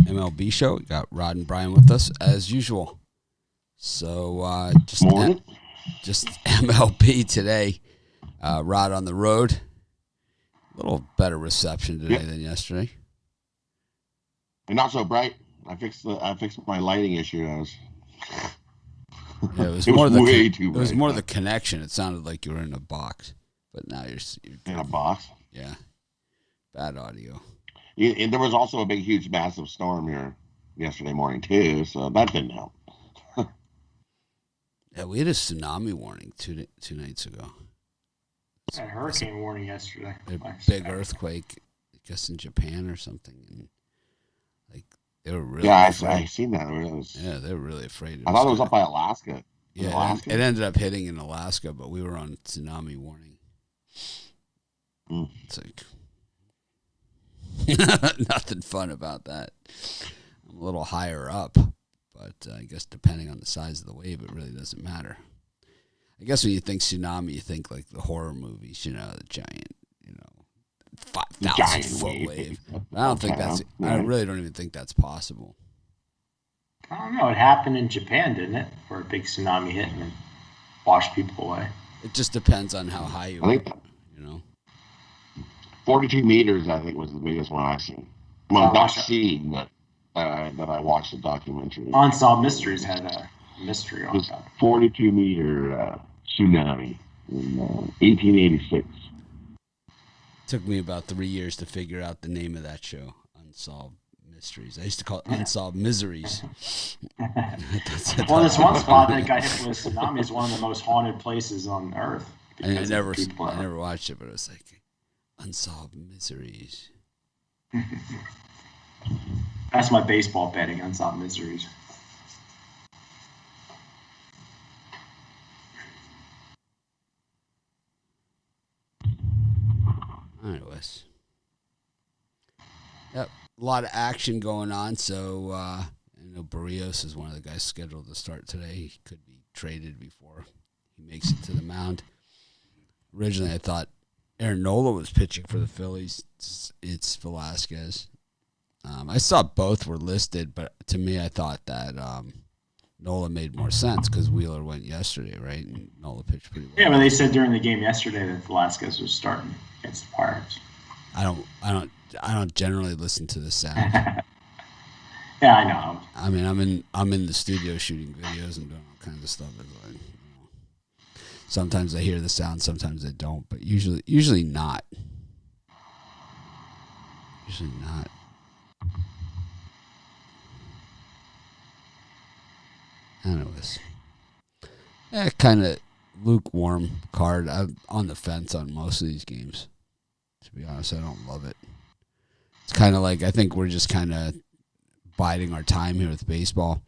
MLB show. We got Rod and Brian with us as usual. So just MLB today. Rod on the road. A little better reception today than yesterday. And not so bright. I fixed my lighting issue. It was more the connection. It sounded like you were in a box, but now you're in a box. Yeah, bad audio. And there was also a big, huge, massive storm here yesterday morning too, so that didn't help. Yeah, we had a tsunami warning two nights ago. A hurricane warning yesterday. A big earthquake, I guess in Japan or something, and like they were really. Yeah, I seen that. They were really afraid. I thought it was up by Alaska. Yeah, it ended up hitting in Alaska, but we were on tsunami warning. It's like nothing fun about that. I'm a little higher up, but I guess depending on the size of the wave, it really doesn't matter. I guess when you think tsunami, you think like the horror movies, the giant, 5,000-foot wave. I don't think I really don't even think that's possible. I don't know. It happened in Japan, didn't it? Where a big tsunami hit and washed people away. It just depends on how high you are, 42 meters, I think, was the biggest one I've seen. Well, not seen, but that I watched the documentary. Unsolved Mysteries had a mystery on that. 42-meter tsunami in 1886. Took me about 3 years to figure out the name of that show, Unsolved Mysteries. I used to call it Unsolved Miseries. Well, this one spot that got hit with a tsunami is one of the most haunted places on Earth. I never watched it, but it was like Unsolved Miseries. That's my baseball betting, Unsolved Miseries. Anyways. Yep, a lot of action going on. So I know Barrios is one of the guys scheduled to start today. He could be traded before he makes it to the mound. Originally, I thought Aaron Nola was pitching for the Phillies. It's Velasquez. I saw both were listed, but to me, I thought that Nola made more sense because Wheeler went yesterday, right? And Nola pitched pretty well. Yeah, but they said during the game yesterday that Velasquez was starting against the Pirates. I don't generally listen to the sound. Yeah, I know. I mean, I'm in the studio shooting videos and doing all kinds of stuff. Sometimes I hear the sound, sometimes I don't, but usually not. Usually not. Anyways, kind of lukewarm card. I'm on the fence on most of these games. To be honest, I don't love it. It's kind of like I think we're just kind of biding our time here with baseball.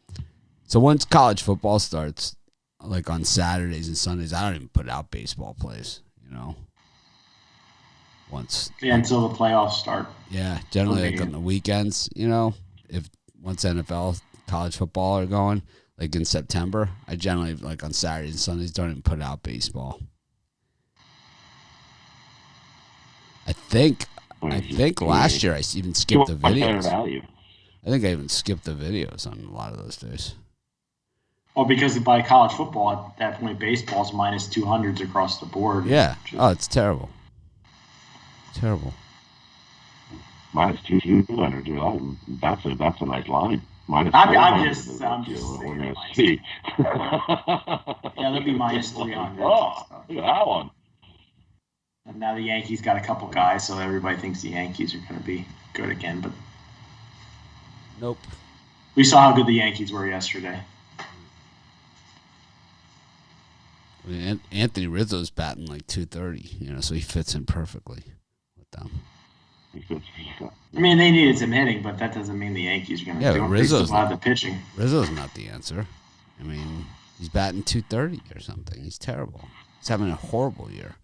So once college football starts, like on Saturdays and Sundays, I don't even put out baseball plays, until the playoffs start. Yeah, generally like on the weekends, if once NFL, college football are going, like in September, I generally like on Saturdays and Sundays don't even put out baseball. I think last year I even skipped the videos. I think I even skipped the videos on a lot of those days. Well, because by college football, at that point, baseball's minus 200s across the board. Yeah. It's terrible. Terrible. Minus 200. That's a nice line. Minus I'm just saying. See. Yeah, they'll be minus 300. Oh, look at that one. And now the Yankees got a couple guys, so everybody thinks the Yankees are going to be good again. But nope. We saw how good the Yankees were yesterday. I mean, Anthony Rizzo's batting like 230, so he fits in perfectly with them. I mean, they needed some hitting, but that doesn't mean the Yankees are going to do it. Rizzo's not the pitching. Rizzo's not the answer. I mean, he's batting 230 or something. He's terrible. He's having a horrible year.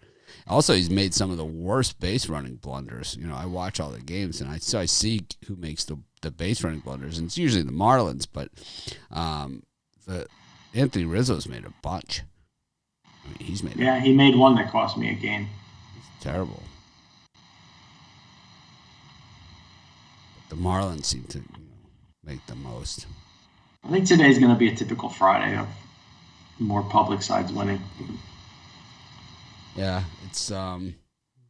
Also, he's made some of the worst base running blunders. I watch all the games, and I see who makes the base running blunders, and it's usually the Marlins, but the Anthony Rizzo's made a bunch. I mean, he's made. Yeah, he made one that cost me a game. It's terrible. But the Marlins seem to make the most. I think today's going to be a typical Friday of more public sides winning. Yeah, it's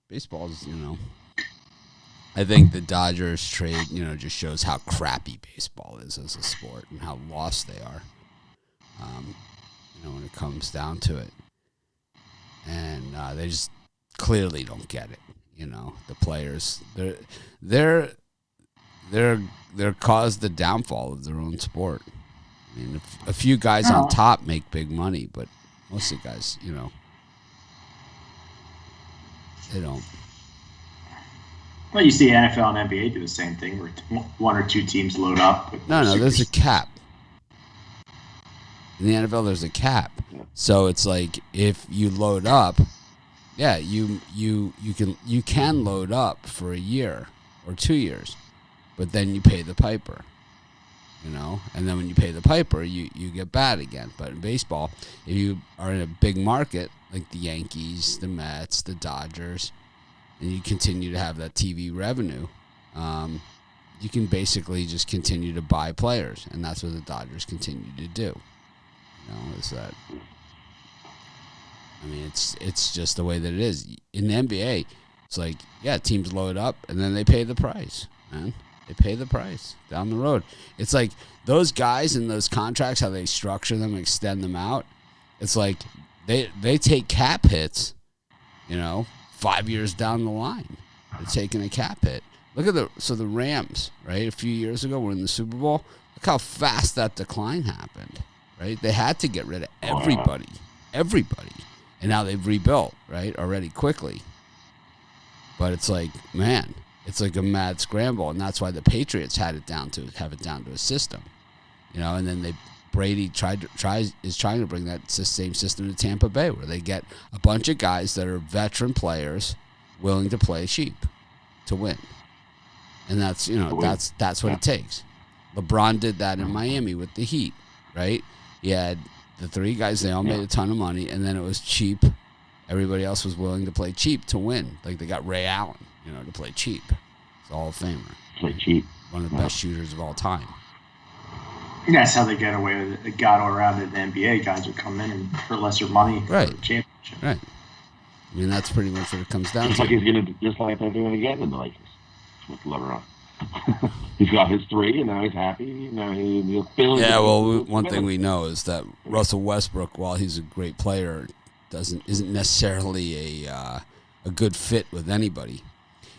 baseball's, I think the Dodgers trade, just shows how crappy baseball is as a sport and how lost they are. When it comes down to it. And they just clearly don't get it. The players, they're caused the downfall of their own sport. I mean, a few guys on top make big money, but most of the guys, they don't. Well, you see NFL and NBA do the same thing, where one or two teams load up. No, there's a cap. In the NFL, there's a cap. So it's like if you load up, yeah, you can load up for a year or 2 years, but then you pay the piper. And then when you pay the piper, you get bad again. But in baseball, if you are in a big market like the Yankees, the Mets, the Dodgers, and you continue to have that TV revenue, you can basically just continue to buy players, and that's what the Dodgers continue to do. Is that? I mean, it's just the way that it is. In the NBA, it's like, yeah, teams load up, and then they pay the price, man. They pay the price down the road. It's like those guys in those contracts, how they structure them, extend them out. It's like they take cap hits, 5 years down the line. They're taking a cap hit. Look at the Rams, right? A few years ago, were in the Super Bowl. Look how fast that decline happened, right? They had to get rid of everybody, and now they've rebuilt, right, already quickly. But it's like, man. It's like a mad scramble, and that's why the Patriots have it down to a system, And then Brady is trying to bring that same system to Tampa Bay, where they get a bunch of guys that are veteran players willing to play cheap to win, and that's that's what it takes. LeBron did that in Miami with the Heat, right? He had the three guys; they all made a ton of money, and then it was cheap. Everybody else was willing to play cheap to win. Like they got Ray Allen. To play cheap. He's a Hall of Famer. Play cheap. One of the best shooters of all time. That's how they get away with it. It got all around it. The NBA guys would come in and for lesser money right. for the championship. Right. I mean, that's pretty much what it comes down just to. Just like they're doing again in the Lakers with LeBron. He's got his 3, and now he's happy. Now he'll feel. Yeah, well, one thing we know is that Russell Westbrook, while he's a great player, isn't necessarily a good fit with anybody.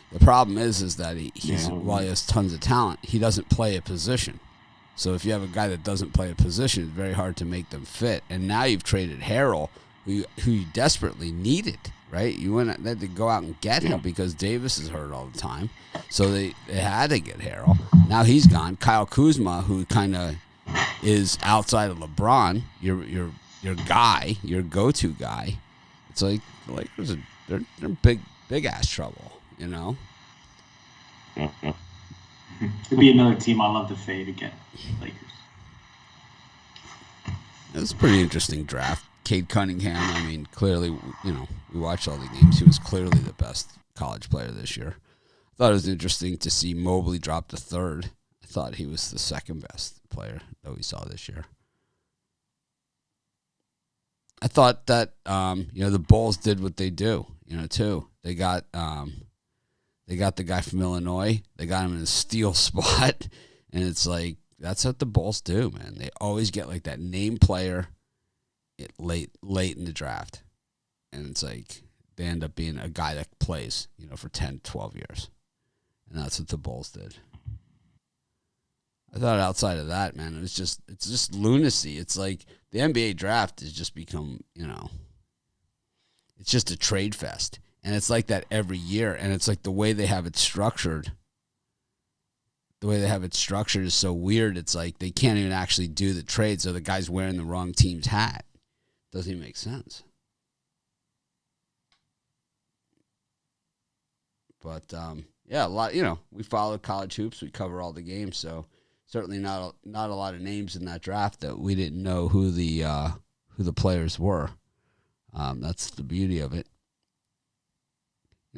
The problem is that while he has tons of talent, he doesn't play a position. So if you have a guy that doesn't play a position, it's very hard to make them fit. And now you've traded Harrell, who you desperately needed, right? They had to go out and get him because Davis is hurt all the time. So they had to get Harrell. Now he's gone. Kyle Kuzma, who kind of is outside of LeBron, your guy, your go-to guy. It's like the Lakers they're in big ass trouble. It'd be another team I love to fade again. Lakers. It was a pretty interesting draft. Cade Cunningham, I mean, clearly, we watched all the games. He was clearly the best college player this year. I thought it was interesting to see Mobley drop to 3rd. I thought he was the second best player that we saw this year. I thought that, the Bulls did what they do, too. They got the guy from Illinois. They got him in a steal spot. And it's like, that's what the Bulls do, man. They always get like that name player late in the draft. And it's like, they end up being a guy that plays, for 10, 12 years. And that's what the Bulls did. I thought outside of that, man, it's just lunacy. It's like the NBA draft has just become, it's just a trade fest. And it's like that every year. And it's like the way they have it structured. The way they have it structured is so weird. It's like they can't even actually do the trade. So the guy's wearing the wrong team's hat. Doesn't even make sense. But, yeah, a lot, we follow college hoops. We cover all the games. So certainly not a lot of names in that draft that we didn't know who the players were. That's the beauty of it.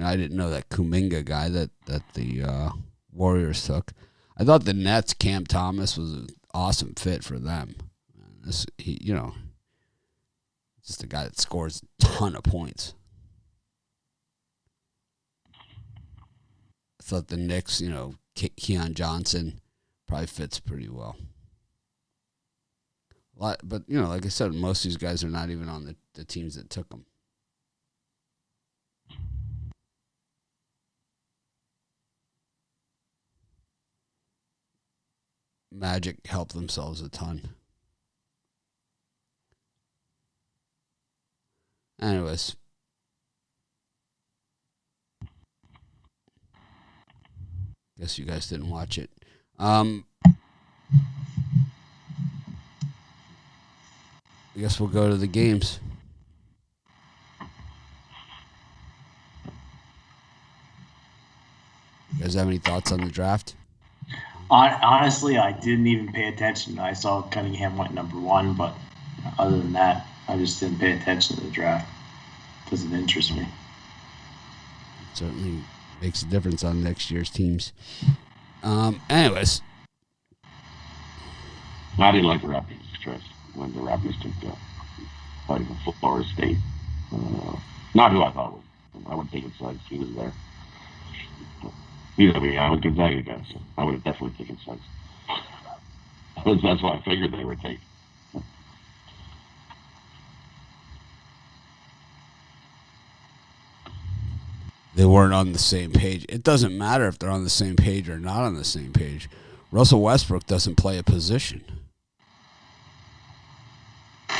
I didn't know that Kuminga guy that the Warriors took. I thought the Nets, Cam Thomas was an awesome fit for them. Just a guy that scores a ton of points. I thought the Knicks, Keon Johnson probably fits pretty well. But, like I said, most of these guys are not even on the teams that took them. Magic helped themselves a ton. Anyways. Guess you guys didn't watch it. I guess we'll go to the games. You guys have any thoughts on the draft? Honestly, I didn't even pay attention. I saw Cunningham went number 1, but other than that, I just didn't pay attention to the draft. It doesn't interest me. It certainly makes a difference on next year's teams. Anyways. I didn't like the Raptors' choice when the Raptors took fighting Florida State. Not who I thought was. I would have taken sides. He was there. I was Gonzaga guy, so I would have definitely taken sides. That's what I figured they would take. They weren't on the same page. It doesn't matter if they're on the same page or not on the same page. Russell Westbrook doesn't play a position.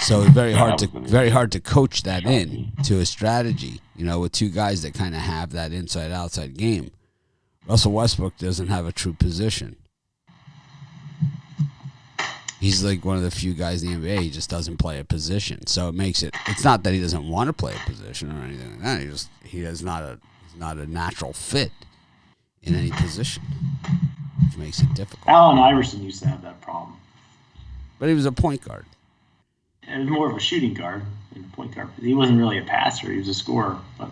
So it's very hard to coach that in to a strategy, with two guys that kind of have that inside-outside game. Russell Westbrook doesn't have a true position. He's like one of the few guys in the NBA. He just doesn't play a position. So it makes it's not that he doesn't want to play a position or anything like that. He's not a natural fit in any position, which makes it difficult. Allen Iverson used to have that problem. But he was a point guard. It was more of a shooting guard than a point guard. He wasn't really a passer. He was a scorer. But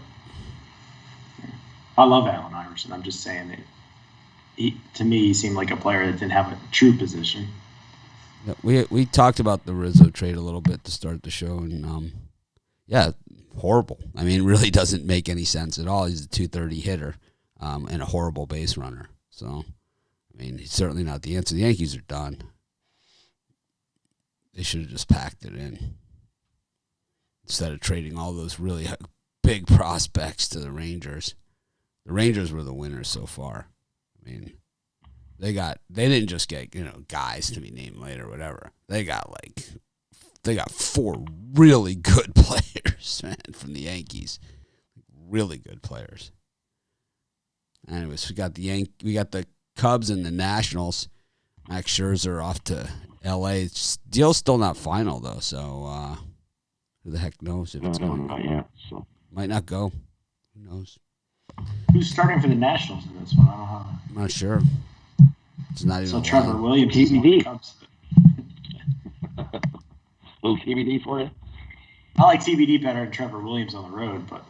I love Allen Iverson. I'm just saying that to me, he seemed like a player that didn't have a true position. Yeah, we talked about the Rizzo trade a little bit to start the show, and horrible. I mean, really doesn't make any sense at all. He's a 230 hitter and a horrible base runner. So, I mean, he's certainly not the answer. The Yankees are done. They should have just packed it in instead of trading all those really big prospects to the Rangers. The Rangers were the winners so far. I mean, they didn't just get, guys to be named later or whatever. They got 4 really good players, man, from the Yankees. Really good players. Anyways, we got the Cubs and the Nationals. Max Scherzer off to L.A. Deal's still not final though, so who the heck knows if it's going? Not yet, so might not go. Who knows? Who's starting for the Nationals in this one? I don't know. I'm not sure. It's not even. So Trevor Williams, TBD. Little TBD for you. I like TBD better than Trevor Williams on the road, but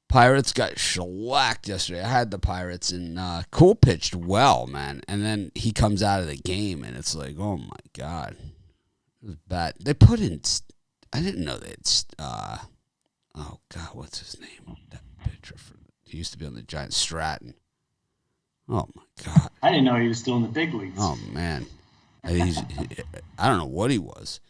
Pirates got shellacked yesterday. I had the Pirates, and Cool pitched well, man. And then he comes out of the game, and it's like, oh my god, it was bad. They put in. I didn't know they had. Oh god, what's his name? That pitcher he used to be on the Giants, Stratton. Oh my god, I didn't know he was still in the big leagues. Oh man, I don't know what he was,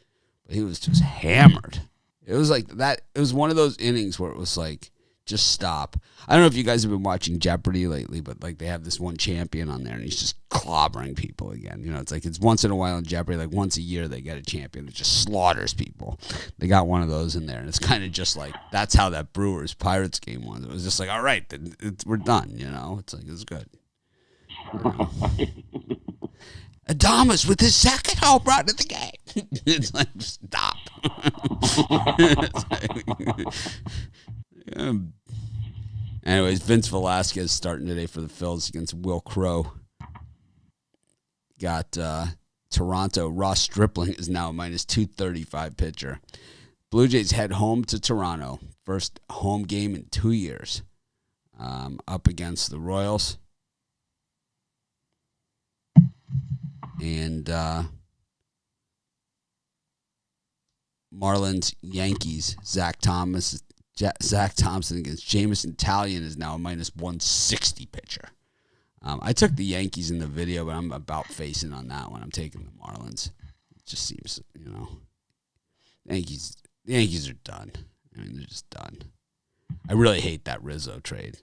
but he was just hammered. It was like that. It was one of those innings where it was like, just stop. I don't know if you guys have been watching Jeopardy lately, but like they have this one champion on there, and he's just clobbering people again. It's like it's once in a while in Jeopardy, like once a year they get a champion that just slaughters people. They got one of those in there, and it's kind of just like that's how that Brewers Pirates game was. It was just like, all right, we're done. It's like it's good. Adamas with his second home run of the game. It's like, stop. Anyways, Vince Velasquez starting today for the Phils against Will Crow. Got Toronto. Ross Stripling is now a minus 235 pitcher. Blue Jays head home to Toronto. First home game in 2 years. Up against the Royals. And Marlins, Yankees, Zach Thompson against Jameson Taillon is now a minus 160 pitcher. I took the Yankees in the video, but I'm about facing on that one. I'm taking the Marlins. It just seems, the Yankees are done. I mean, they're just done. I really hate that Rizzo trade.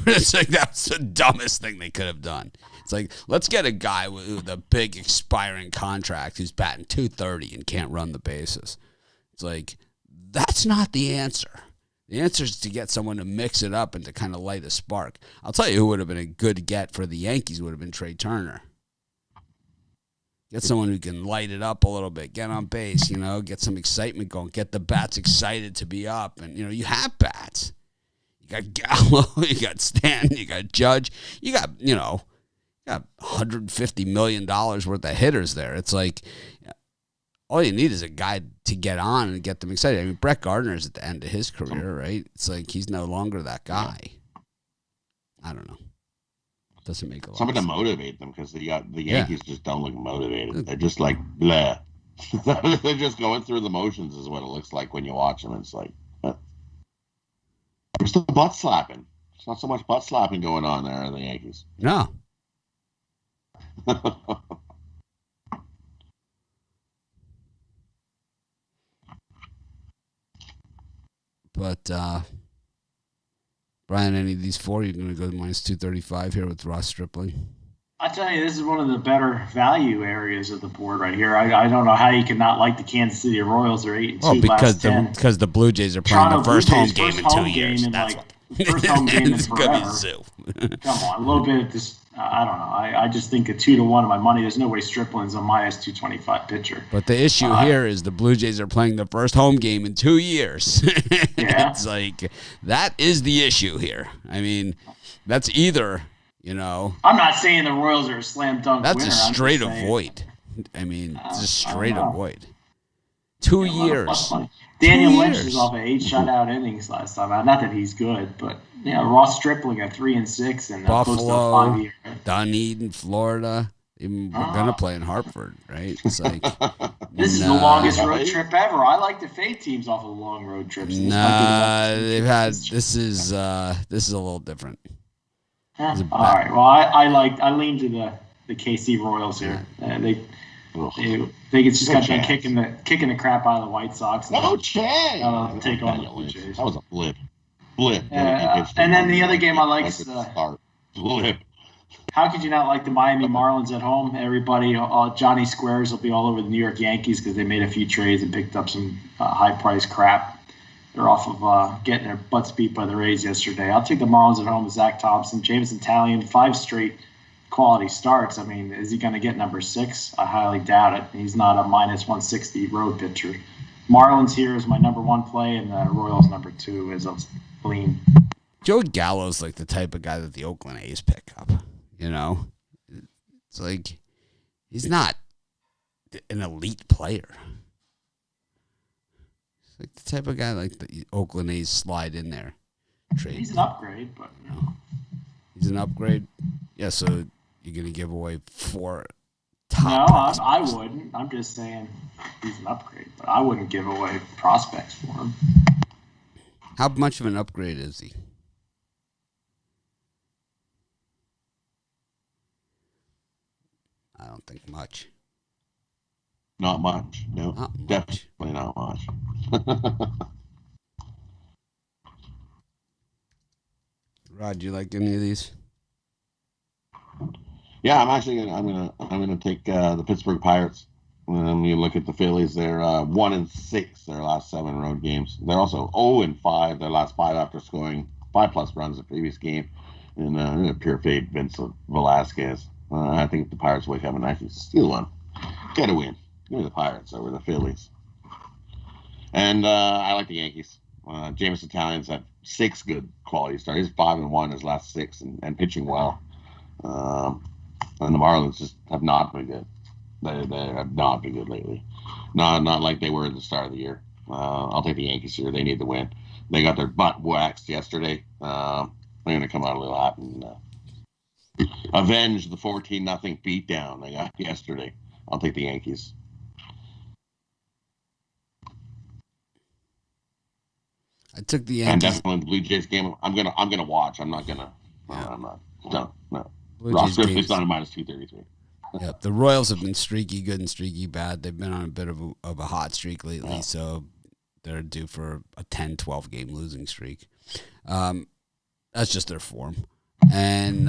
It's like that's the dumbest thing they could have done. It's like, let's get a guy with a big expiring contract who's batting .230 and can't run the bases. It's like, that's not the answer. The answer is to get someone to mix it up and to kind of light a spark. I'll tell you who would have been a good get for the Yankees would have been Trey Turner. Get someone who can light it up a little bit, get on base, get some excitement going, get the bats excited to be up. And, you have bats. You got Gallo, you got Stanton, you got Judge, you got $150 million worth of hitters there. It's like, all you need is a guy to get on and get them excited. I mean, Brett Gardner's at the end of his career, right? It's like he's no longer that guy. I don't know. Doesn't make a lot Something of to sense. motivate them because the Yankees just don't look motivated. They're just like, bleh. They're just going through the motions is what it looks like when you watch them. It's like, there's the butt slapping. There's not so much butt slapping going on there in the Yankees. No. But, Brian, any of these four, you're going to go to minus 235 here with Ross Stripling? I tell you, this is one of the better value areas of the board right here. I don't know how you could not like the Kansas City Royals. They're 8-2 last 10. Because the Blue Jays are playing Toronto the first Blue home Jays, game first in home 2 years. game in, That's like, first home game in it's going to be forever. a zoo. Come on, a little bit of this. I don't know. I just think a 2-1 of my money. There's no way Stripling's a minus 225 pitcher. But the issue here is the Blue Jays are playing the first home game in 2 years. Yeah. It's like, that is the issue here. I mean, that's either, I'm not saying the Royals are a slam dunk that's winner. a straight avoid. I mean, it's a straight avoid. 2 years. Daniel 2 Lynch years. is off of 8 shutout innings last time. Not that he's good, but Ross Stripling at 3-6 and close to a Buffalo, 5-year. Dunedin, Florida. Even we're gonna play in Hartford, right? It's like This is the longest road trip ever. I like to fade teams off of long road trips. they've had this is a little different. All right. Well, I lean to the KC Royals here. They it's just got done kicking the crap out of the White Sox. No chance. Take on the Blue Jays. That was a blip. And then the other game I like is blip. how could you not like the Miami Marlins at home? Everybody, Johnny Squares will be all over the New York Yankees because they made a few trades and picked up some high-priced crap. They're off of getting their butts beat by the Rays yesterday. I'll take the Marlins at home with Zach Thompson, Jameson Taillon, 5 straight quality starts. I mean, is he going to get number 6? I highly doubt it. He's not a minus 160 road pitcher. Marlins here is my number 1 play, and the Royals number 2 is a lean. Joey Gallo's like the type of guy that the Oakland A's pick up. It's like he's not an elite player. He's like the type of guy like the Oakland A's slide in there. Trade. He's an upgrade, but he's an upgrade. Yeah, so you're gonna give away 4 top. No, prospects. I wouldn't. I'm just saying he's an upgrade, but I wouldn't give away prospects for him. How much of an upgrade is he? I don't think much. Not much. No, Not much. definitely not much. Rod, do you like any of these? Yeah, I'm gonna take the Pittsburgh Pirates. You look at the Phillies; they're 1-6 their last 7 road games. They're also 0-5 their last 5 after scoring 5+ runs the previous game. And a pure fade, Vincent Velasquez. I think if the Pirates wake up and actually steal one, get a win. Give me the Pirates over the Phillies. And I like the Yankees. Jameson Taillon's had 6 good quality starts. He's 5-1 his last 6 and pitching well. And the Marlins just have not been good. They have not been good lately. Not like they were at the start of the year. I'll take the Yankees here. They need the win. They got their butt waxed yesterday. They're going to come out of that and avenge the 14-0 beatdown they got yesterday. I'll take the Yankees. I took the And Yankees. definitely the Blue Jays game. I'm gonna watch. I'm not gonna. Yeah. I'm not. No. Blue Ross Jays Griffey's games. not a -233. Yep. The Royals have been streaky good and streaky bad. They've been on a bit of a hot streak lately, Yeah. so they're due for a 10, 12 game losing streak. That's just their form. And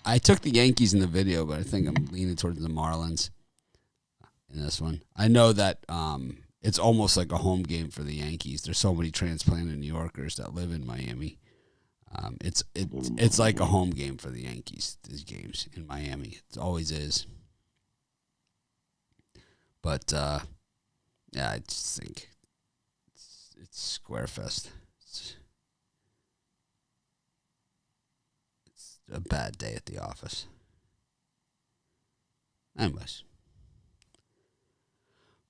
I took the Yankees in the video, but I think I'm leaning towards the Marlins in this one. I know that it's almost like a home game for the Yankees. There's so many transplanted New Yorkers that live in Miami. It's like a home game for the Yankees, these games in Miami. It always is. But, yeah, I just think it's Squarefest. It's a bad day at the office. Anyways.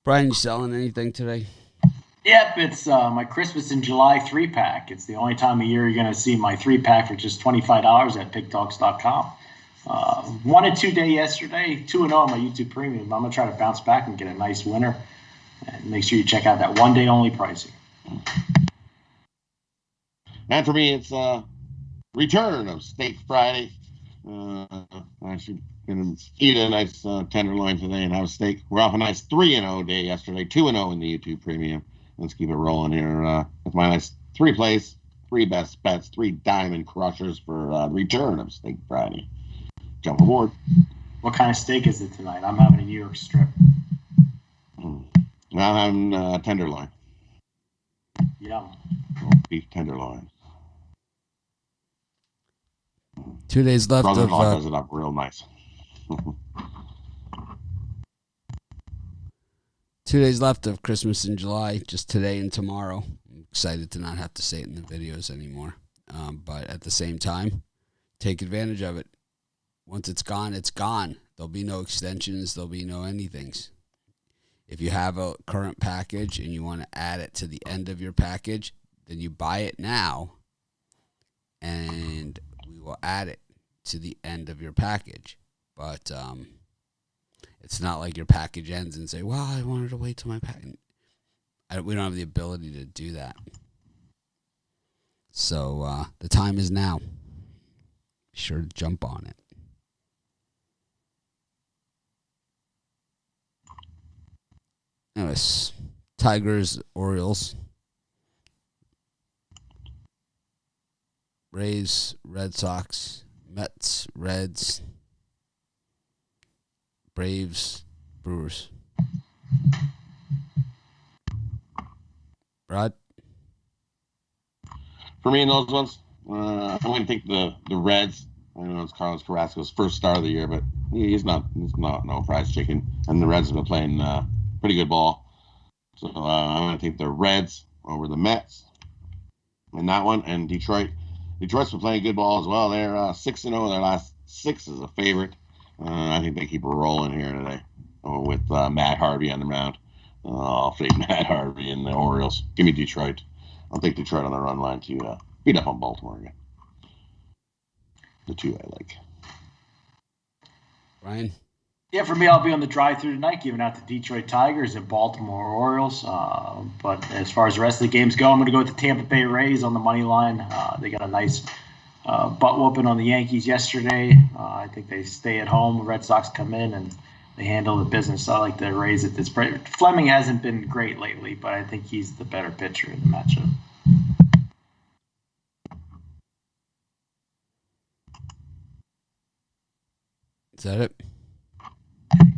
Brian, you selling anything today? Yep, it's my Christmas in July 3-pack. It's the only time of year you're going to see my 3-pack for just $25 at PickDogs.com. 1-2 day yesterday, 2-0 on my YouTube Premium. I'm going to try to bounce back and get a nice winner. And make sure you check out that 1 day only pricing. And for me, it's return of Steak Friday. I should gonna eat a nice tenderloin today and have a steak. We're off a nice 3-0 day yesterday, 2-0 in the YouTube Premium. Let's keep it rolling here with my nice 3 plays, 3 best bets, 3 diamond crushers for the return of Steak Friday. Jump aboard. What kind of steak is it tonight? I'm having a New York strip. I'm having tenderloin. Yum. Beef tenderloin. 2 days left Brother-in-law of does it up real nice. 2 days left of Christmas in July, just today and tomorrow. I'm excited to not have to say it in the videos anymore. But at the same time, take advantage of it. Once it's gone, it's gone. There'll be no extensions. There'll be no anythings. If you have a current package and you want to add it to the end of your package, then you buy it now, and we will add it to the end of your package. But it's not like your package ends and say, well, I wanted to wait till my package. We don't have the ability to do that. So the time is now. Be sure to jump on it. Anyways, Tigers, Orioles, Rays, Red Sox, Mets, Reds, Braves, Brewers. Rod? For me in those ones, I'm going to take the Reds. I know it's Carlos Carrasco's first star of the year, but he's not no prize chicken. And the Reds have been playing pretty good ball. So I'm going to take the Reds over the Mets in that one. And Detroit. Detroit's been playing good ball as well. They're 6-0. Their last 6 is a favorite. I think they keep rolling here today with Matt Harvey on the mound. I'll fade Matt Harvey and the Orioles. Give me Detroit. I'll take Detroit on the run line to beat up on Baltimore again. The 2 I like. Brian? Yeah, for me, I'll be on the drive-through tonight, giving out the Detroit Tigers and Baltimore Orioles. But as far as the rest of the games go, I'm going to go with the Tampa Bay Rays on the money line. They got a nice butt whooping on the Yankees yesterday. I think they stay at home. The Red Sox come in and they handle the business. I like the Rays at this point. Fleming hasn't been great lately, but I think he's the better pitcher in the matchup. Is that it?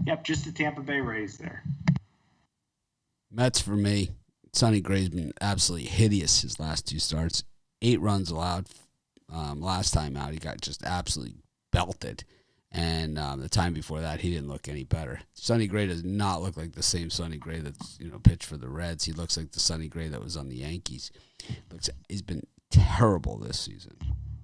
Yep, just the Tampa Bay Rays there. Mets for me. Sonny Gray's been absolutely hideous his last 2 starts. 8 runs allowed. Last time out, he got just absolutely belted. And the time before that, he didn't look any better. Sonny Gray does not look like the same Sonny Gray that's pitched for the Reds. He looks like the Sonny Gray that was on the Yankees. He's been terrible this season.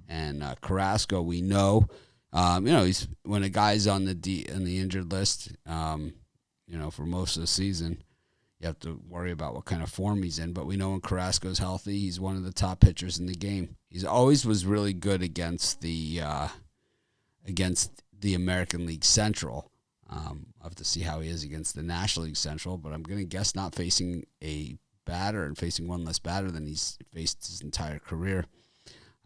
And Carrasco, we know, he's when a guy's on the injured list, for most of the season, you have to worry about what kind of form he's in. But we know when Carrasco's healthy, he's one of the top pitchers in the game. He's always was really good against the against the American League Central. I'll have to see how he is against the National League Central, but I'm going to guess not facing a batter and facing one less batter than he's faced his entire career.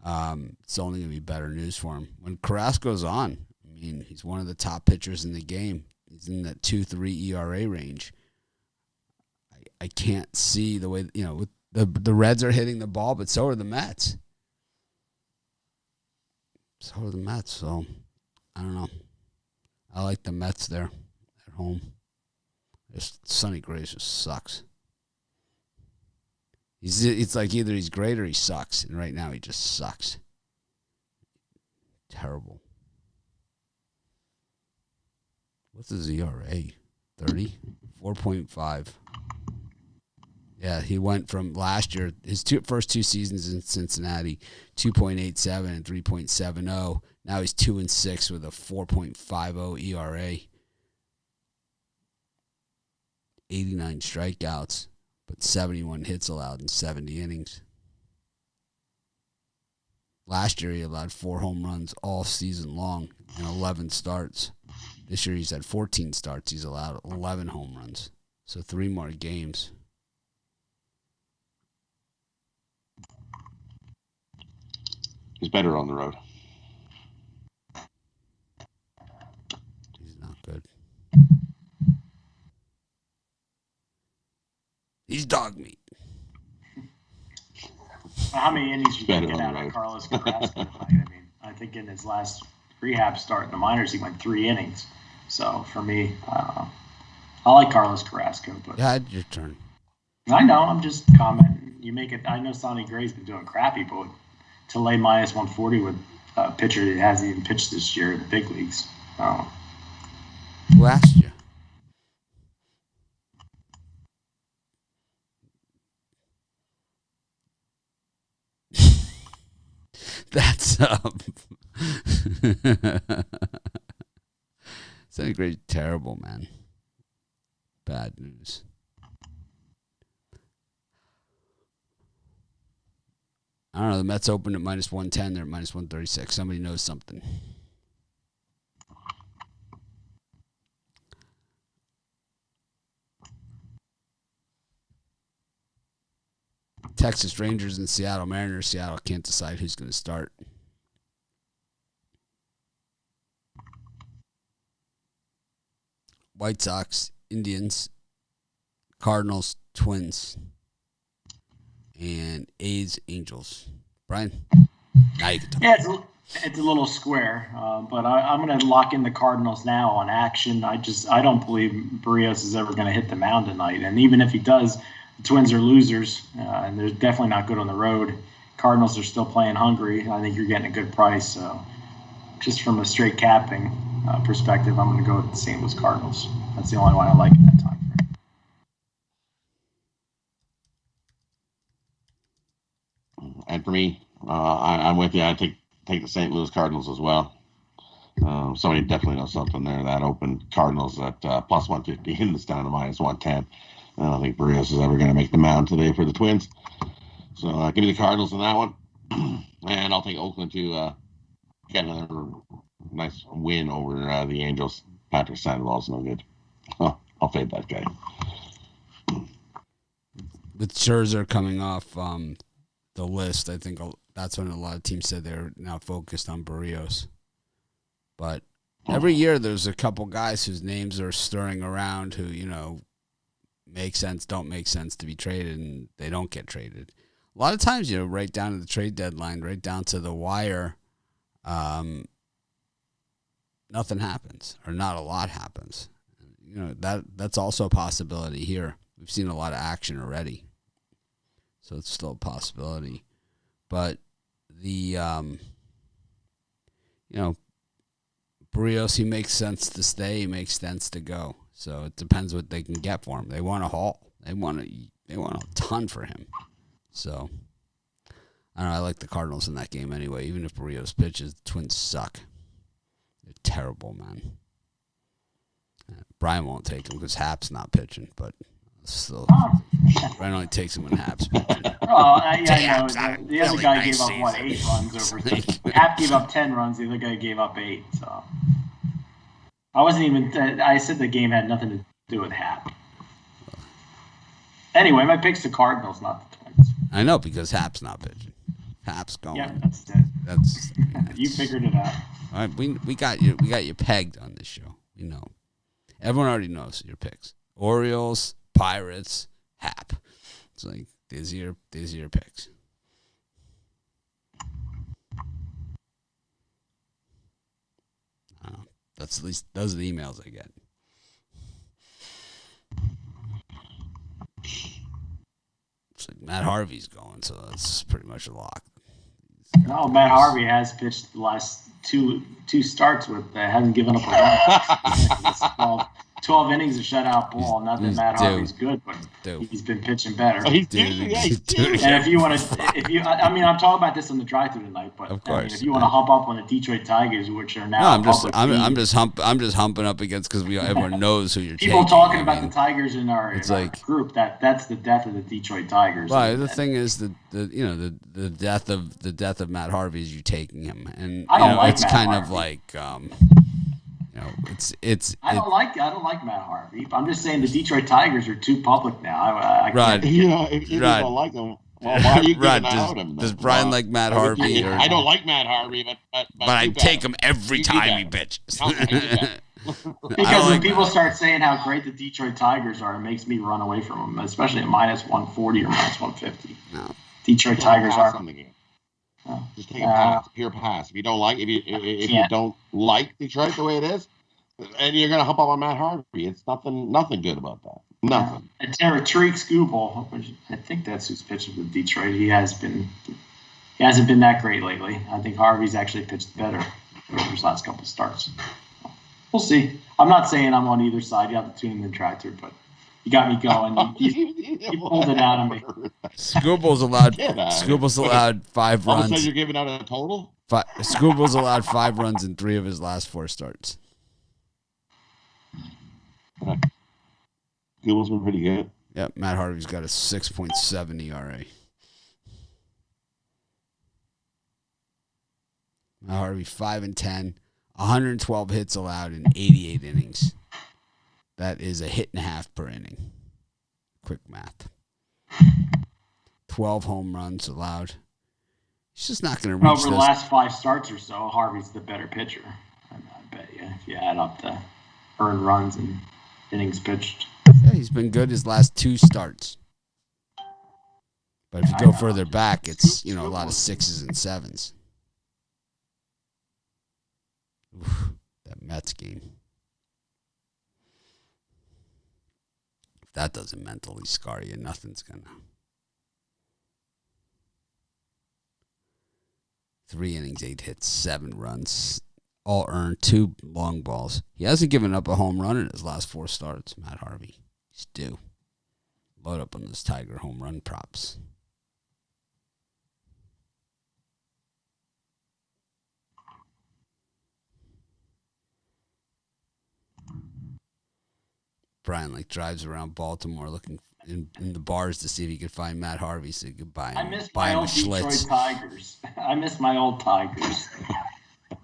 It's only going to be better news for him. When Carrasco's on, I mean, he's one of the top pitchers in the game. He's in that 2.3 ERA range. I can't see the way, the Reds are hitting the ball, but so are the Mets. So I don't know. I like the Mets there at home. Sonny Gray just sucks. It's like either he's great or he sucks, and right now he just sucks. Terrible. What's his ERA? 30? 4.5. Yeah, he went from last year, his first two seasons in Cincinnati, 2.87 and 3.70. Now he's 2-6 with a 4.50 ERA. 89 strikeouts, but 71 hits allowed in 70 innings. Last year he allowed 4 home runs all season long and 11 starts. This year he's had 14 starts. He's allowed 11 home runs. So 3 more games. He's better on the road. He's not good. He's dog meat. How many innings you get out of Carlos Carrasco tonight? I mean, I think in his last rehab start in the minors, he went 3 innings. So for me, I like Carlos Carrasco. But yeah, your turn. I know. I'm just commenting. You make it. I know Sonny Gray's been doing crappy, but to lay minus 140 with a pitcher that hasn't even pitched this year in the big leagues. Who asked you? That's Sonny Gray's terrible, man. Bad news. I don't know. The Mets opened at minus 110. They're at minus 136. Somebody knows something. Texas Rangers and Seattle Mariners. Seattle can't decide who's going to start. White Sox, Indians, Cardinals, Twins, and A's, Angels. Brian, now you can talk. Yeah, it's a little square, but I'm going to lock in the Cardinals now on action. I don't believe Barrios is ever going to hit the mound tonight, and even if he does, the Twins are losers, and they're definitely not good on the road. Cardinals are still playing hungry. I think you're getting a good price. So just from a straight capping perspective, I'm going to go with the St. Louis Cardinals. That's the only one I like at that time frame. And for me, I'm with you. I take the St. Louis Cardinals as well. Somebody definitely knows something there. That open Cardinals at plus 150 and it's down to minus 110. I don't think Barrios is ever going to make the mound today for the Twins. So give me the Cardinals in that one. And I'll take Oakland to get another nice win over the Angels. Patrick Sandoval's no good. I'll fade that guy. With Scherzer coming off the list, I think that's when a lot of teams said they're now focused on Barrios. But every year there's a couple guys whose names are stirring around who, make sense, don't make sense to be traded, and they don't get traded. A lot of times, right down to the trade deadline, right down to the wire, nothing happens, or not a lot happens. That's also a possibility here. We've seen a lot of action already, so it's still a possibility. But the, Barrios, he makes sense to stay, he makes sense to go. So it depends what they can get for him. They want a haul. They want a ton for him. So I don't know. I like the Cardinals in that game anyway. Even if Barrios pitches, the Twins suck. They're terrible, man. Brian won't take him because Hap's not pitching, but Still, Oh, Brian only takes him when Haps pitching. I know. Haps, The other really guy nice gave up, what, season. 8 runs over. Like- Hap gave up 10 runs. The other guy gave up 8. So I wasn't even. I said the game had nothing to do with Hap. Anyway, my pick's the Cardinals, not the Twins. I know because Hap's not pitching. Hap's going. Yeah, that's it. That's You figured it out. all right. We got you. We got you pegged on this show. We know. Everyone already knows your picks: Orioles, Pirates, Hap. It's like these are your picks. That's at least those are the emails I get. It's like Matt Harvey's going, so that's pretty much a lock. No, Matt Harvey has pitched the last two starts with hasn't given up a run. 12 innings of shutout ball. Not that Matt Harvey's good, but he's been pitching better. Oh, he's doing it. And if you want to, I'm talking about this on the drive-through tonight, but of course, if you want to hump up on the Detroit Tigers, which are now, no, I'm just humping up against because everyone knows who you're people taking. talking about the Tigers in our group. That's the death of the Detroit Tigers. Well, the thing is the death of Matt Harvey is you taking him, and I don't like it's Matt kind Harvey. of like I don't like Matt Harvey. I'm just saying the Detroit Tigers are too public now. I Rod, can't. If you don't like him, well, why are you giving out him? Does Brian like Matt Harvey? I don't like Matt Harvey, but I take him every time he pitches. Because when people start saying how great the Detroit Tigers are, it makes me run away from them, especially at minus 140 or minus 150. No. Detroit Tigers are. Just take a pass, pure pass. If you don't like, if you don't like Detroit the way it is, and you're gonna hump up on Matt Harvey, it's nothing good about that. Nothing. And Tariq Skubal, which I think that's who's pitching for Detroit. He hasn't been that great lately. I think Harvey's actually pitched better over his last couple of starts. We'll see. I'm not saying I'm on either side. You have to tune in the tractor, but you got me going. You pulled it out of me. Skubal's allowed 5 All of a runs. sudden you're giving out a total? Skubal's allowed 5 runs in 3 of his last 4 starts. Skubal's been pretty good. Yep, Matt Harvey's got a 6.7 ERA. Matt Harvey 5-10, 112 hits allowed in 88 innings. That is a hit and a half per inning. Quick math. 12 home runs allowed. He's just not going to reach over the last 5 starts or so, Harvey's the better pitcher. I bet you if you add up the earned runs and innings pitched. Yeah, he's been good his last 2 starts. But if you go further back, it's a lot of 6s and 7s. Oof, that Mets game. If that doesn't mentally scar you, nothing's gonna. 3 innings, 8 hits, 7 runs, all earned, 2 long balls. He hasn't given up a home run in his last 4 starts, Matt Harvey. He's due. Load up on those Tiger home run props. Brian drives around Baltimore looking in the bars to see if he could find Matt Harvey so he could buy him. I miss my a old Schlitz. Detroit Tigers. I miss my old Tigers.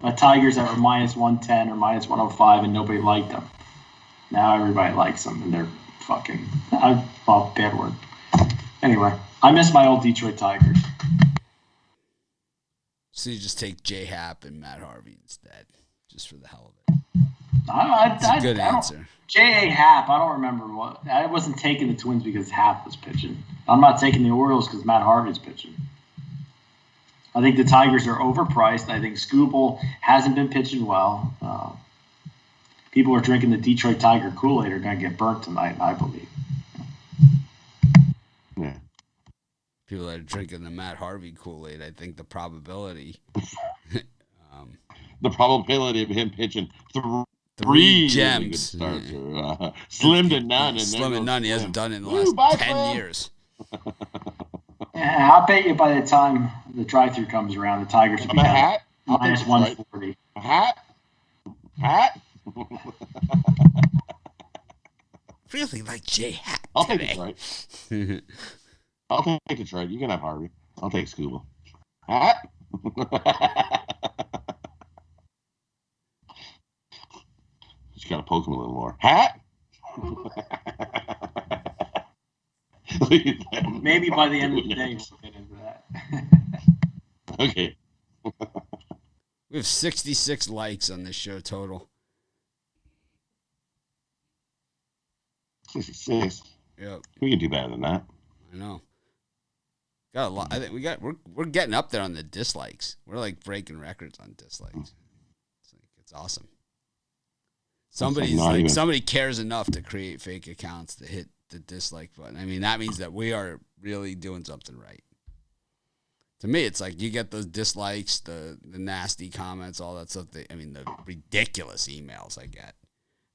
The Tigers that were minus 110 or minus 105 and nobody liked them. Now everybody likes them and they're fucking bad word. Anyway, I miss my old Detroit Tigers. So you just take J Happ and Matt Harvey instead, just for the hell of it. That's a good answer. J.A. Happ, I don't remember what. I wasn't taking the Twins because Happ was pitching. I'm not taking the Orioles because Matt Harvey's pitching. I think the Tigers are overpriced. I think Skubal hasn't been pitching well. People who are drinking the Detroit Tiger Kool-Aid are going to get burnt tonight, I believe. Yeah. People that are drinking the Matt Harvey Kool-Aid, I think the probability. The probability of him pitching 3 gems. Starts are, slim to none. Slim to none. He hasn't done it in the last 10 years. I'll bet you by the time the drive-thru comes around, the Tigers will be down minus 140. Hat? really like J-Hat I'll today. take Detroit. I'll take Detroit. You can have Harvey. I'll take Scuba. Hat. Just gotta poke him a little more. Hat. Maybe by the end of the day we'll get into that. Okay. We have 66 likes on this show total. 66. Yep. We can do better than that. I know. Got a lot. I think we're getting up there on the dislikes. We're like breaking records on dislikes. It's awesome. Somebody cares enough to create fake accounts to hit the dislike button. I mean, that means that we are really doing something right. To me, it's like you get those dislikes, the nasty comments, all that stuff. The ridiculous emails I get.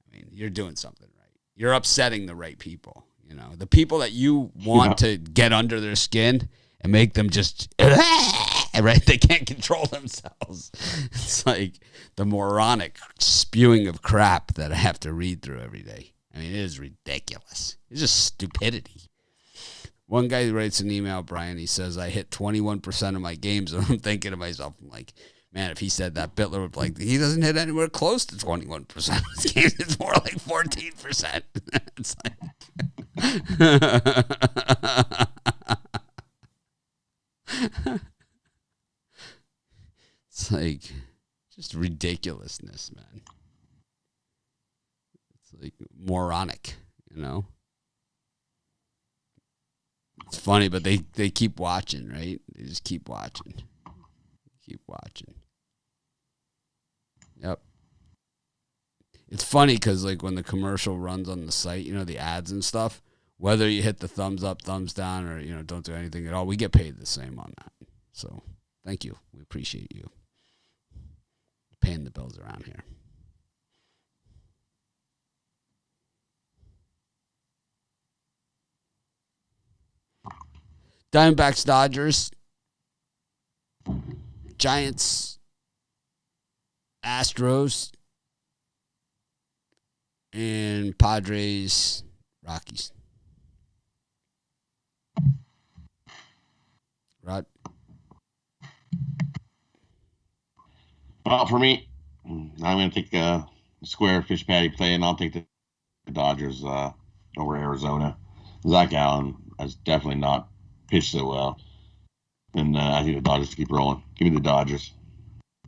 I mean, you're doing something right. You're upsetting the right people. You know, the people that you want to get under their skin and make them just right. They can't control themselves. It's like the moronic spewing of crap that I have to read through every day. I mean, it is ridiculous. It's just stupidity. One guy writes an email, Brian. He says, I hit 21% of my games. And I'm thinking to myself, I'm like, man, if he said that, Bitler would be like, he doesn't hit anywhere close to 21% of his games. It's more like 14%. It's like... It's like just ridiculousness, man. It's like moronic, you know? It's funny, but they keep watching, right? They just keep watching. Keep watching. Yep. It's funny because, like, when the commercial runs on the site, you know, the ads and stuff, whether you hit the thumbs up, thumbs down, or, you know, don't do anything at all, we get paid the same on that. So, thank you. We appreciate you paying the bills around here. Diamondbacks, Dodgers, Giants, Astros, and Padres, Rockies. Rod? Well, for me, I'm going to take a square fish patty play, and I'll take the Dodgers over Arizona. Zach Allen has definitely not pitched so well, and I think the Dodgers keep rolling. Give me the Dodgers.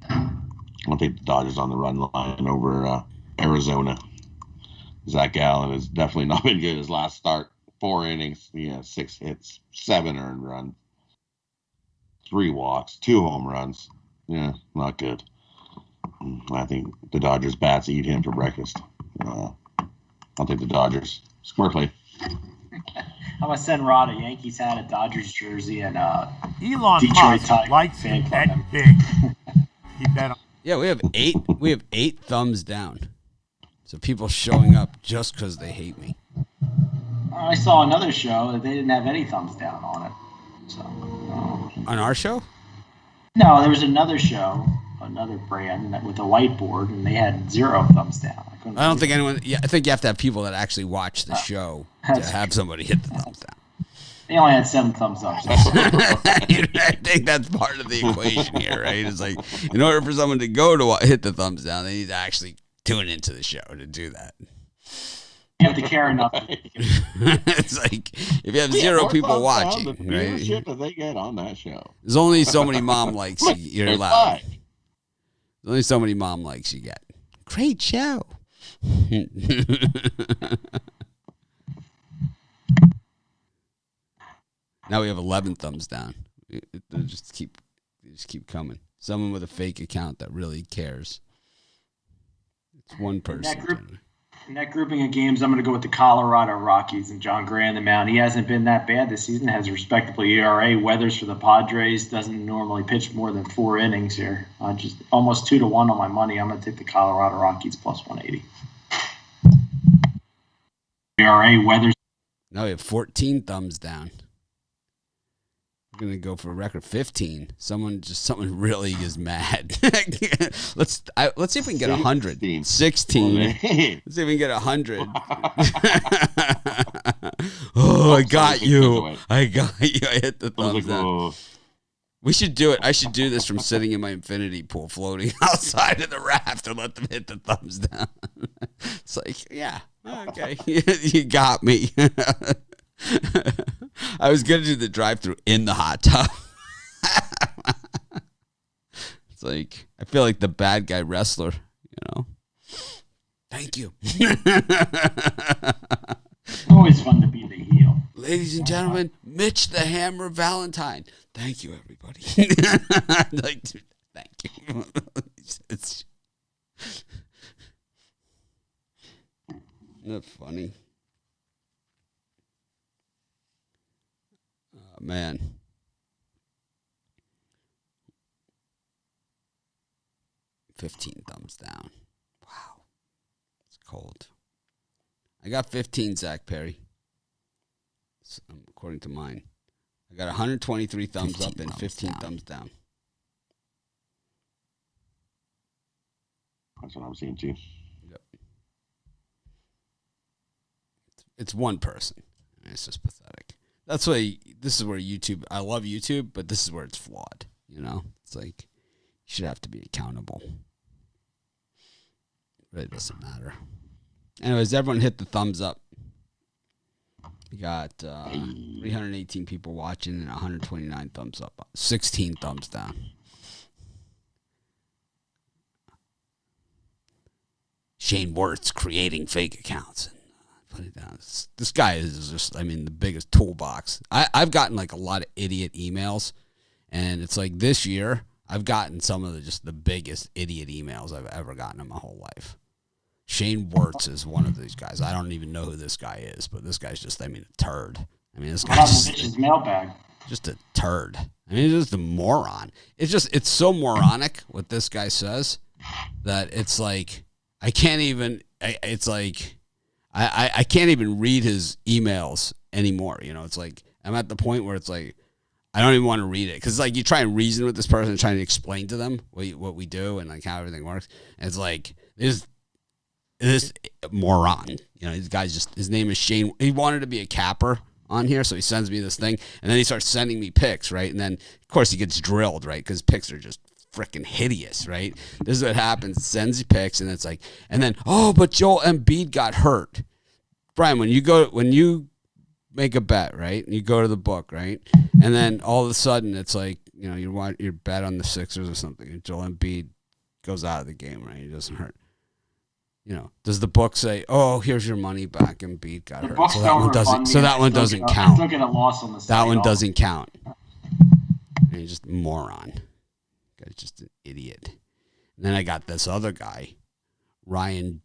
I'll take the Dodgers on the run line over Arizona. Zach Allen has definitely not been good his last start. 4 innings, 6 hits, 7 earned runs, 3 walks, 2 home runs. Yeah, not good. I think the Dodgers bats eat him for breakfast. I'll take the Dodgers. Square play. I'm going to send Rod a Yankees hat, a Dodgers jersey, and Elon Detroit Musk likes fan to club. bet big. He bet on. Yeah, we have 8. We have 8 thumbs down. So people showing up just because they hate me. I saw another show that they didn't have any thumbs down on it. So On our show? no, there was another show, another brand with a whiteboard, and they had 0 thumbs down. I don't think anyone. Yeah, I think you have to have people that actually watch the show to have somebody hit the thumbs down. They only had 7 thumbs up. So. I think that's part of the equation here, right? It's like, in order for someone to go to hit the thumbs down, they need to actually tune into the show to do that. You have to care enough. It's like, if you have 0 people watching, the right? viewership that they get on that show. There's only so many mom likes you're They're allowed. 5. There's only so many mom likes you get. Great show. Now we have 11 thumbs down. They just keep coming. Someone with a fake account that really cares. It's one person. In that grouping of games, I'm going to go with the Colorado Rockies and John Gray on the mound. He hasn't been that bad this season. Has a respectable ERA. Weathers for the Padres. Doesn't normally pitch more than 4 innings here. Just almost 2-1 on my money. I'm going to take the Colorado Rockies plus 180. ERA. Weathers. Now we have 14 thumbs down. gonna go for a record 15. Someone really is mad. Let's see if we can get 100. 16. Let's see if we can get 100. Oh, I got you. I hit the thumbs down. We should do it. I should do this from sitting in my infinity pool, floating outside of the raft, and let them hit the thumbs down. It's like, yeah, okay, you got me. I was gonna do the drive-through in the hot tub. It's like, I feel like the bad guy wrestler, you know. Thank you. Always fun to be the heel. Ladies and gentlemen, Mitch the Hammer Valentine. Thank you, everybody. Like, thank you. It's not funny. Oh, man. $15 thumbs down. Wow. It's cold. I got 15, Zach Perry. According to mine. I got 123 thumbs up and 15 thumbs down. That's what I'm seeing too. Yep. It's one person. It's just pathetic. That's why this is where YouTube, I love YouTube, but this is where it's flawed. You know? It's like, you should have to be accountable. It really doesn't matter. Anyways, everyone hit the thumbs up. We got 318 people watching and 129 thumbs up. 16 thumbs down. Shane Wirtz creating fake accounts. Put it down. This guy is just, I mean, the biggest toolbox. I've gotten like a lot of idiot emails, and it's like this year I've gotten some of the biggest idiot emails I've ever gotten in my whole life. Shane Wirtz is one of these guys. I don't even know who this guy is, but this guy's just, I mean, a turd. I mean, this guy's just mailbag. Just a turd. I mean, he's just a moron. It's so moronic what this guy says that it's like, I can't even, it's like, I can't even read his emails anymore. You know, it's like, I'm at the point where it's like, I don't even want to read it. Because, like, you try and reason with this person, trying to explain to them what we do and, like, how everything works. And it's like, this moron, you know, this guy's just, his name is Shane. He wanted to be a capper on here, so he sends me this thing, and then he starts sending me pics, right? And then, of course, he gets drilled, right? Because pics are just freaking hideous, right? This is what happens. Sends you pics, and it's like, and then, oh, but Joel Embiid got hurt. Brian, when you make a bet, right? And you go to the book, right? And then all of a sudden, it's like, you know, you bet on the Sixers or something, and Joel Embiid goes out of the game, right? He doesn't hurt. You know, does the book say, "Oh, here's your money back," and Embiid got hurt? So that one doesn't. So that one doesn't count. Still get a loss on the that one doesn't count. And he's just a moron. Guy's just an idiot. And then I got this other guy, Ryan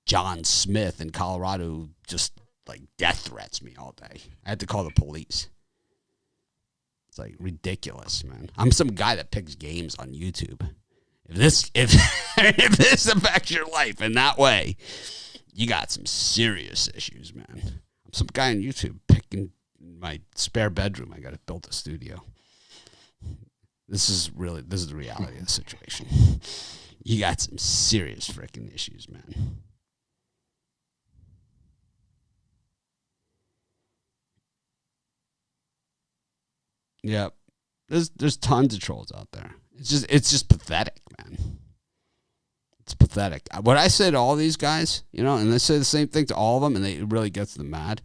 John Smith in Colorado, who just like death threats me all day. I had to call the police. It's like ridiculous, man. I'm some guy that picks games on YouTube. If this affects your life in that way, you got some serious issues, man. I'm some guy on YouTube picking my spare bedroom. I got to build a studio. This is the reality of the situation. You got some serious freaking issues, man. Yep. There's tons of trolls out there. It's just pathetic, man. It's pathetic. What I say to all these guys, you know, and I say the same thing to all of them, and it really gets them mad.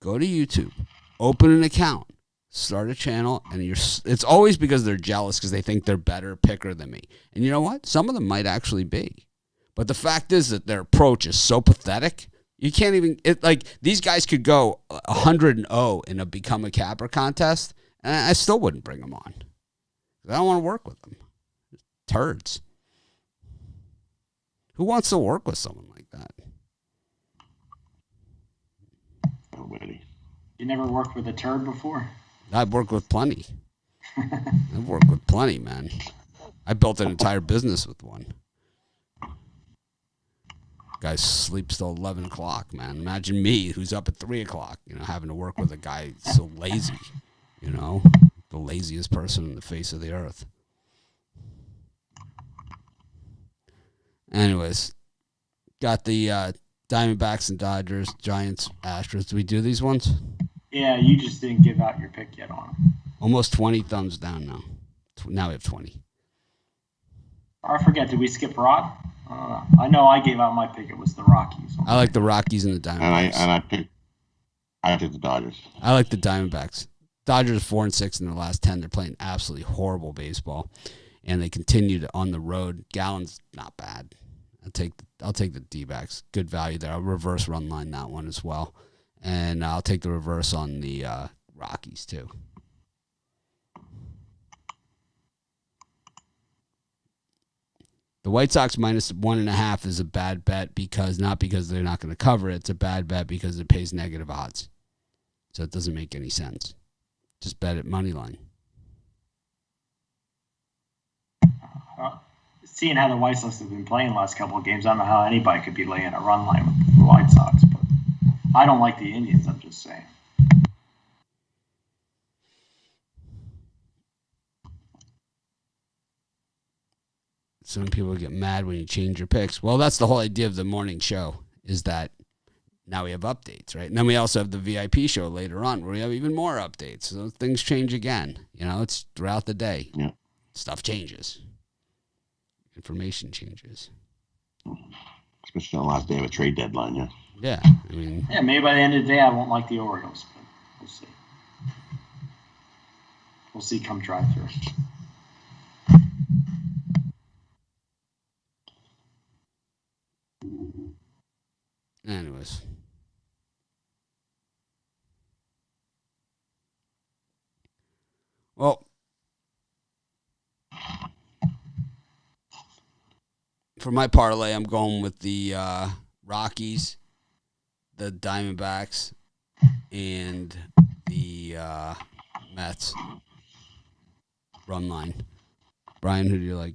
Go to YouTube, open an account, start a channel, and it's always because they're jealous because they think they're better picker than me. And you know what? Some of them might actually be. But the fact is that their approach is so pathetic. You can't even, like, these guys could go 100-0 in a Become a Capper contest, and I still wouldn't bring them on. I don't want to work with them. Turds. Who wants to work with someone like that? Nobody. You never worked with a turd before? I've worked with plenty. I've worked with plenty, man. I built an entire business with one. Guy sleeps till 11 o'clock, man. Imagine me, who's up at 3 o'clock, you know, having to work with a guy so lazy. You know, the laziest person on the face of the earth. Anyways, got the Diamondbacks and Dodgers, Giants, Astros. Do we do these ones? Yeah, you just didn't give out your pick yet on them. Almost 20 thumbs down now. Now we have 20. I forget, did we skip Rod? I know I gave out my pick. It was the Rockies. I like the Rockies and the Diamondbacks. I picked the Dodgers. I like the Diamondbacks. Dodgers 4-6 in their last 10. They're playing absolutely horrible baseball, and they continued on the road. Gallen's not bad. I'll take the D-backs. Good value there. I'll reverse run line that one as well, and I'll take the reverse on the Rockies too. The White Sox minus 1.5 is a bad bet not because they're not going to cover it. It's a bad bet because it pays negative odds. So it doesn't make any sense. Just bet at money line. Seeing how the White Sox have been playing the last couple of games, I don't know how anybody could be laying a run line with the White Sox, but I don't like the Indians, I'm just saying. Some people get mad when you change your picks. Well, that's the whole idea of the morning show, is that now we have updates, right? And then we also have the VIP show later on where we have even more updates. So things change again. You know, it's throughout the day. Yeah. Stuff changes. Information changes. Especially on the last day of a trade deadline, yeah. Yeah, I mean... Yeah, maybe by the end of the day I won't like the Orioles, but we'll see. We'll see come drive-through. Anyways. Well, for my parlay, I'm going with the Rockies, the Diamondbacks, and the Mets run line. Brian, who do you like?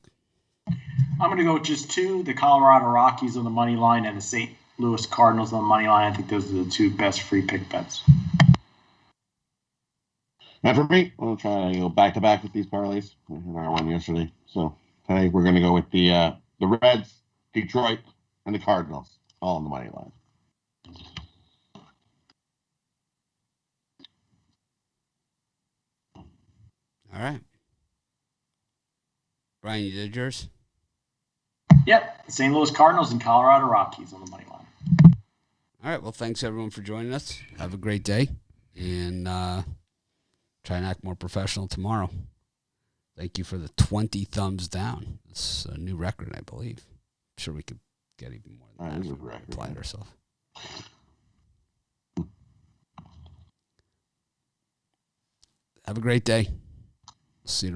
I'm going to go with just two, the Colorado Rockies on the money line and the St. Louis Cardinals on the money line. I think those are the two best free pick bets. And for me, I'm going to try to go back-to-back with these parlays. I won yesterday. So today we're going to go with the Reds, Detroit, and the Cardinals, all on the money line. All right. Brian, you did yours? Yep, St. Louis Cardinals and Colorado Rockies on the money line. All right. Well, thanks, everyone, for joining us. Have a great day, and try and act more professional tomorrow. Thank you for the 20 thumbs down. It's a new record, I believe. I'm sure we could get even more than that if we applied ourselves. Have a great day. See you tomorrow.